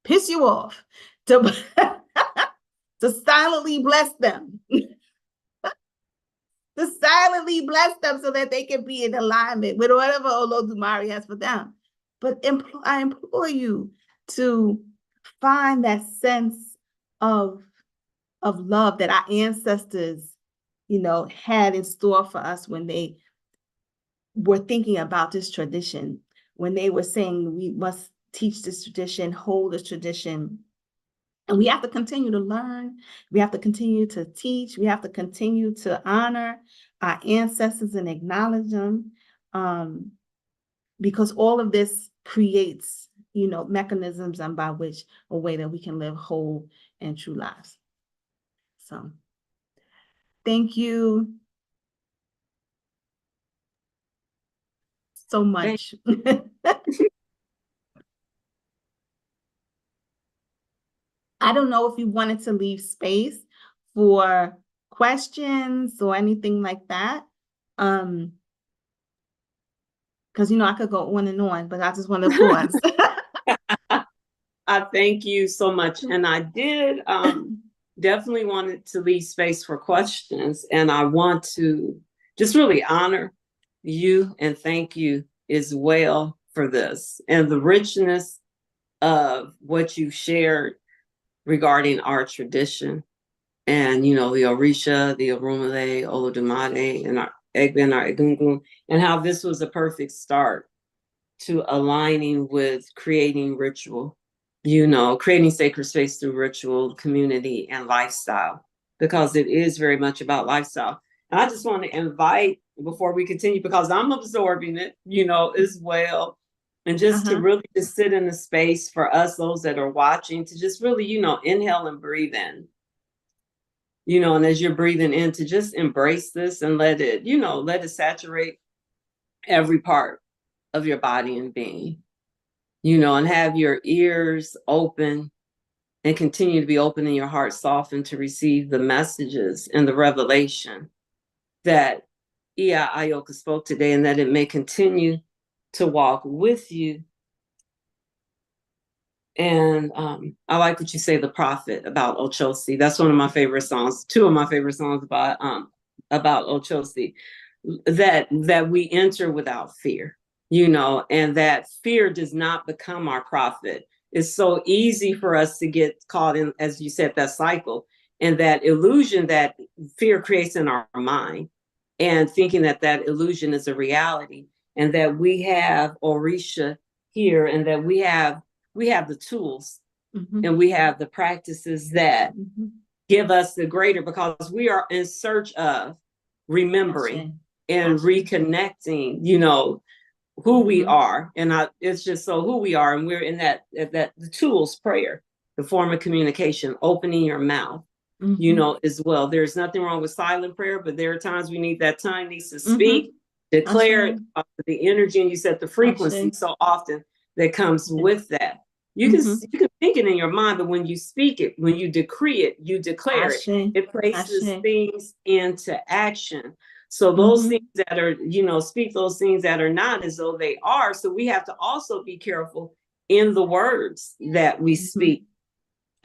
piss you off, to to silently bless them. To silently bless them so that they can be in alignment with whatever Olodumare has for them. But I implore you to find that sense of love that our ancestors, had in store for us when they were thinking about this tradition, when they were saying we must teach this tradition, hold this tradition. And we have to continue to learn. We have to continue to teach. We have to continue to honor our ancestors and acknowledge them, because all of this creates, mechanisms and by which a way that we can live whole and true lives. So thank you so much. I don't know if you wanted to leave space for questions or anything like that. Because, I could go on and on, but I just want to pause. I thank you so much. And I did definitely wanted to leave space for questions. And I want to just really honor you and thank you as well for this and the richness of what you shared regarding our tradition. And, the Orisha, the Oromale, Olodumare, and our Egbe, our Egungun, and how this was a perfect start to aligning with creating ritual, creating sacred space through ritual, community, and lifestyle, because it is very much about lifestyle. And I just want to invite, before we continue, because I'm absorbing it, as well, And just to really just sit in the space for us, those that are watching, to just really, inhale and breathe in. And as you're breathing in, to just embrace this and let it saturate every part of your body and being, and have your ears open and continue to be open and your heart softened to receive the messages and the revelation that Ayoka spoke today, and that it may continue to walk with you. And I like what you say, the prophet, about Ochosi. That's one of my favorite songs. Two of my favorite songs about Ochosi. That we enter without fear, and that fear does not become our prophet. It's so easy for us to get caught in, as you said, that cycle and that illusion that fear creates in our mind, and thinking that that illusion is a reality, and that we have Orisha here, and that we have the tools, and we have the practices that give us the greater, because we are in search of remembering and reconnecting, who we are. And it's just so who we are. And we're in that the tools, prayer, the form of communication, opening your mouth, as well. There's nothing wrong with silent prayer, but there are times we need that tongue needs to speak, declare the energy, and you said the frequency so often that comes with that. You can think it in your mind, but when you speak it, when you decree it, you declare it. It places things into action. So those things that are, speak those things that are not as though they are. So we have to also be careful in the words that we speak.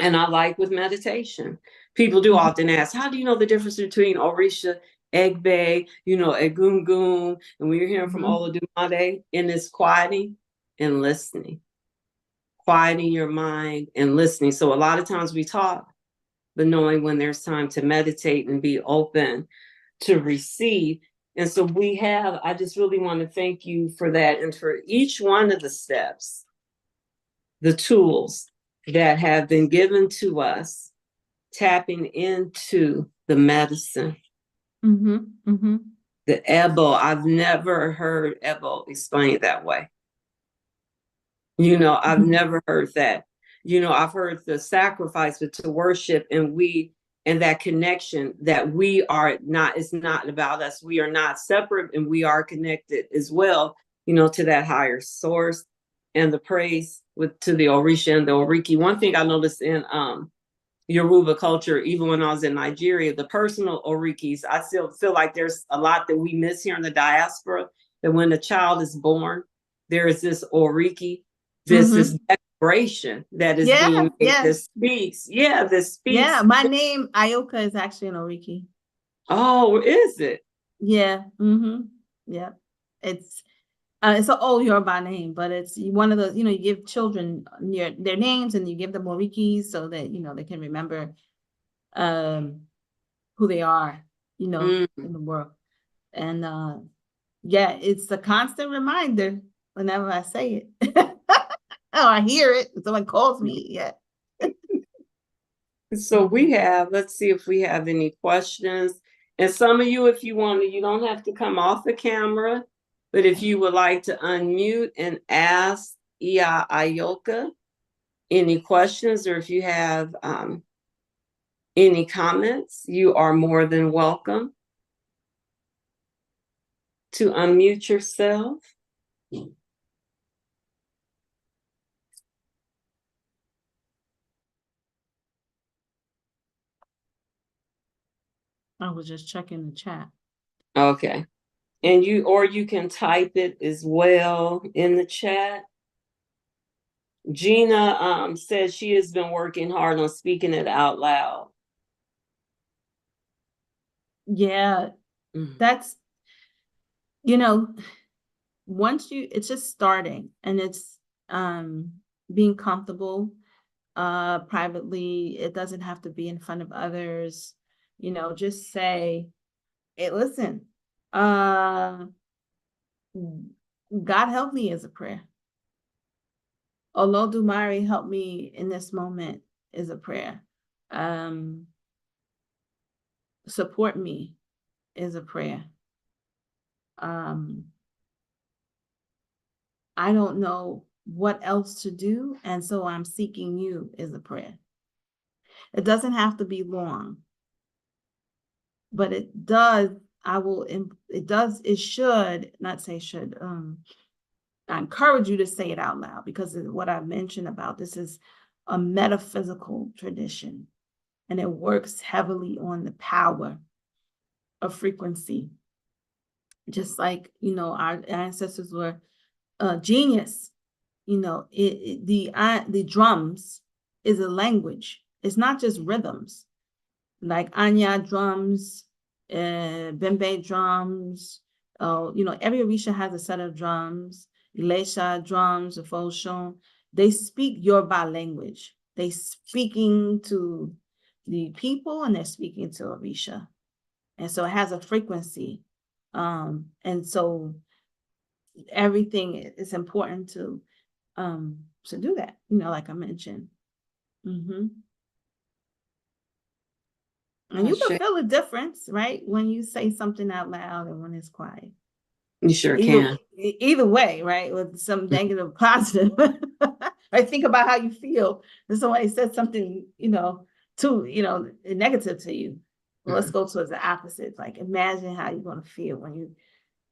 And I like with meditation, people do often ask, how do you know the difference between Orisha, Egbe, Egungun, and when you're hearing from Olodumare, in this quieting and listening, quieting your mind and listening. So a lot of times we talk, but knowing when there's time to meditate and be open to receive. And so I just really want to thank you for that. And for each one of the steps, the tools that have been given to us, tapping into the medicine. The Ebo, I've never heard Ebo explained that way. I've never heard that. I've heard the sacrifice, but to worship, and that connection, that we are not, it's not about us. We are not separate, and we are connected as well, to that higher source. And the praise to the Orisha and the Oriki. One thing I noticed in Yoruba culture, even when I was in Nigeria, the personal Orikis, I still feel like there's a lot that we miss here in the diaspora, that when a child is born, there is this Oriki, this declaration that is being made, this speaks. Yeah, my name, Ayoka, is actually an Oriki. Oh, is it? Yeah. Yeah. It's an old Yoruba name, but it's one of those, you give children their names, and you give them Orikis so that, they can remember who they are, in the world. And it's a constant reminder whenever I say it. Oh, I hear it. Someone calls me. Yeah. So let's see if we have any questions. And some of you, if you want to, you don't have to come off the camera, but if you would like to unmute and ask Ayoka any questions, or if you have any comments, you are more than welcome to unmute yourself. I was just checking the chat. Okay. And you can type it as well in the chat. Gina says she has been working hard on speaking it out loud. Yeah, that's, once it's just starting, and it's being comfortable privately. It doesn't have to be in front of others. Just say, hey, listen, God help me is a prayer. Olodumare, help me in this moment is a prayer. Support me is a prayer. I don't know what else to do, and so I'm seeking you is a prayer. It doesn't have to be long, but it should, not say should, I encourage you to say it out loud, because of what I mentioned about this is a metaphysical tradition, and it works heavily on the power of frequency. Just like, our ancestors were genius. The drums is a language. It's not just rhythms. Like Anya drums, Bembe drums. Every Orisha has a set of drums. Ilesha drums, Foshon. They speak Yoruba language. They speaking to the people, and they're speaking to Orisha. And so it has a frequency. And so everything is important to do that, like I mentioned. And you can feel a difference, right, when you say something out loud and when it's quiet. You sure can. Either way, right, with some negative, positive. I think about how you feel if somebody said something, negative to you. Well, let's go towards the opposite. Like, imagine how you're going to feel when you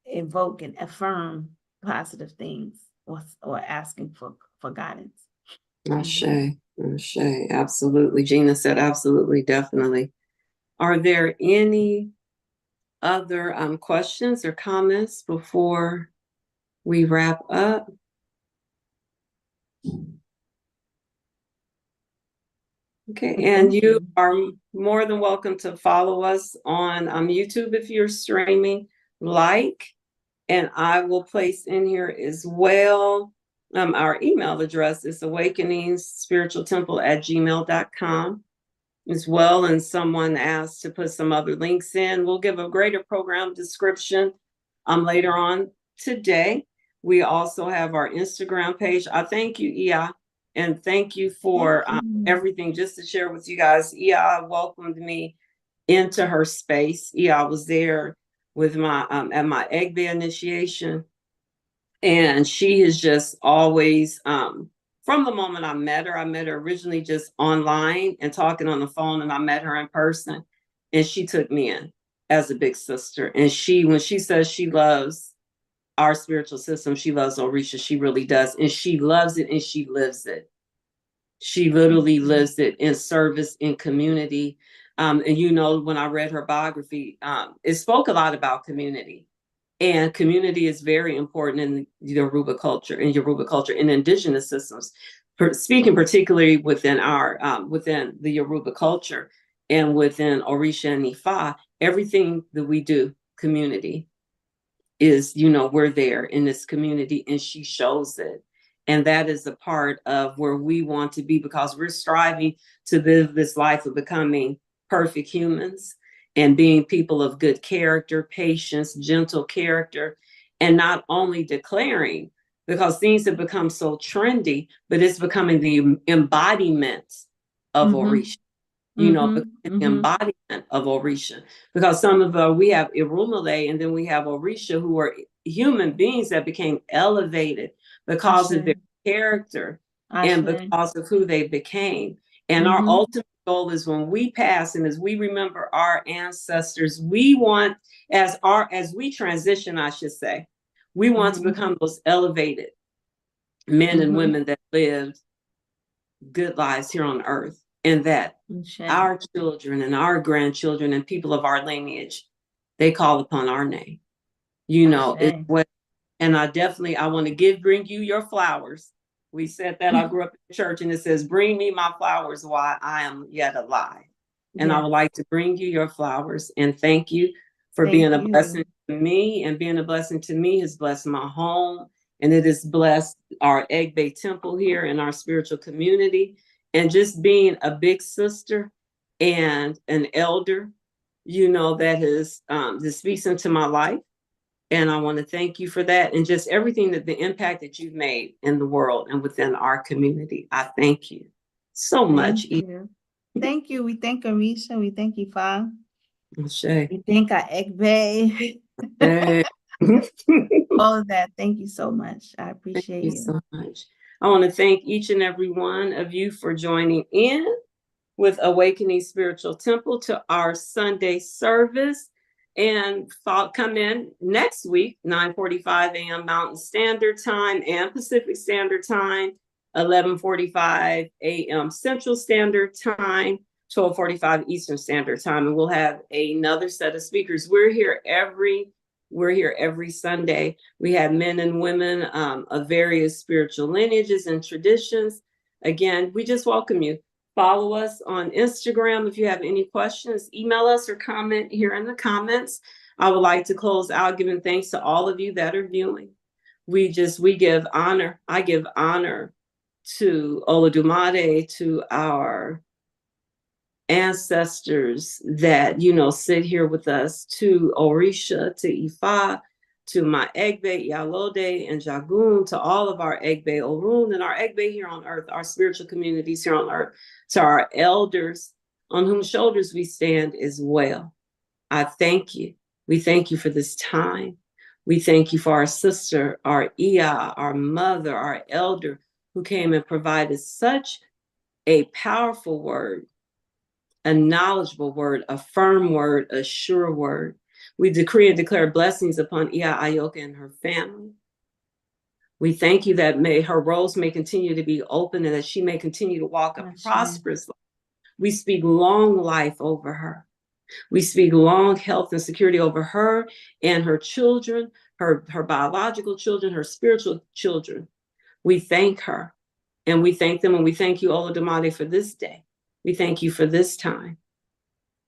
invoke and affirm positive things, or asking for guidance. Ashe, ashe, absolutely. Gina said absolutely, definitely. Are there any other questions or comments before we wrap up? Okay, and you are more than welcome to follow us on YouTube if you're streaming, and I will place in here as well. Our email address is awakeningsspiritualtemple@gmail.com as well. And someone asked to put some other links in. We'll give a greater program description later on today. We also have our Instagram page. I thank you, Ia, and thank you for everything. Just to share with you guys, Ia welcomed me into her space. Ia was there with my at my egg bay initiation, and she has just always from the moment I met her originally just online and talking on the phone, and I met her in person, and she took me in as a big sister. And when she says she loves our spiritual system, she loves Orisha, she really does. And she loves it and she lives it. She literally lives it in service, in community. And when I read her biography, it spoke a lot about community. And community is very important in the Yoruba culture, and indigenous systems. Speaking particularly within the Yoruba culture and within Orisha and Ifa, everything that we do, community, is, we're there in this community, and she shows it. And that is a part of where we want to be, because we're striving to live this life of becoming perfect humans and being people of good character, patience, gentle character, and not only declaring, because things have become so trendy, but it's becoming the embodiment of Orisha. The embodiment of Orisha. Because some of we have Irumale, and then we have Orisha, who are human beings that became elevated because of their character and because of who they became. And our ultimate goal is, when we pass and as we remember our ancestors, we want, as we transition, I should say, we want to become those elevated men and women that lived good lives here on earth, and that our children and our grandchildren and people of our lineage, they call upon our name. And I want to bring you your flowers. We said that I grew up in church, and it says, "Bring me my flowers while I am yet alive." And I would like to bring you your flowers and thank you for being a blessing to me, and being a blessing to me has blessed my home, and it has blessed our Egg Bay Temple here in our spiritual community. And just being a big sister and an elder, that speaks into my life. And I want to thank you for that, and just everything, the impact that you've made in the world and within our community. I thank you so much. Thank you. We thank Orisha. We thank Ifa. Shay. We thank our Egg Bay. all of that. Thank you so much. I appreciate you you. so much. I want to thank each and every one of you for joining in with Awakening Spiritual Temple to our Sunday service. And come in next week, 9:45 a.m. Mountain Standard Time and Pacific Standard Time, 11:45 a.m. Central Standard Time, 12:45 Eastern Standard Time. And we'll have another set of speakers. We're here every Sunday. We have men and women of various spiritual lineages and traditions. Again, we just welcome you. Follow us on Instagram. If you have any questions, email us or comment here in the comments. I would like to close out giving thanks to all of you that are viewing. We give honor. I give honor to Olodumare, to our ancestors that, sit here with us, to Orisha, to Ifa, to my Egbe, Yalode, and Jagun, to all of our Egbe Orun and our Egbe here on earth, our spiritual communities here on earth, to our elders on whose shoulders we stand as well. I thank you. We thank you for this time. We thank you for our sister, our Iya, our mother, our elder, who came and provided such a powerful word, a knowledgeable word, a firm word, a sure word. We decree and declare blessings upon Iya Ayoka and her family. We thank you that her roads may continue to be open and that she may continue to walk a prosperous life. We speak long life over her. We speak long health and security over her and her children, her biological children, her spiritual children. We thank her and we thank them, and we thank you, Olodumare, for this day. We thank you for this time.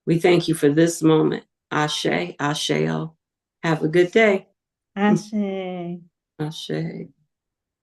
We thank you for this moment. Ashe, Asheo. Have a good day. Ashe. Ashe.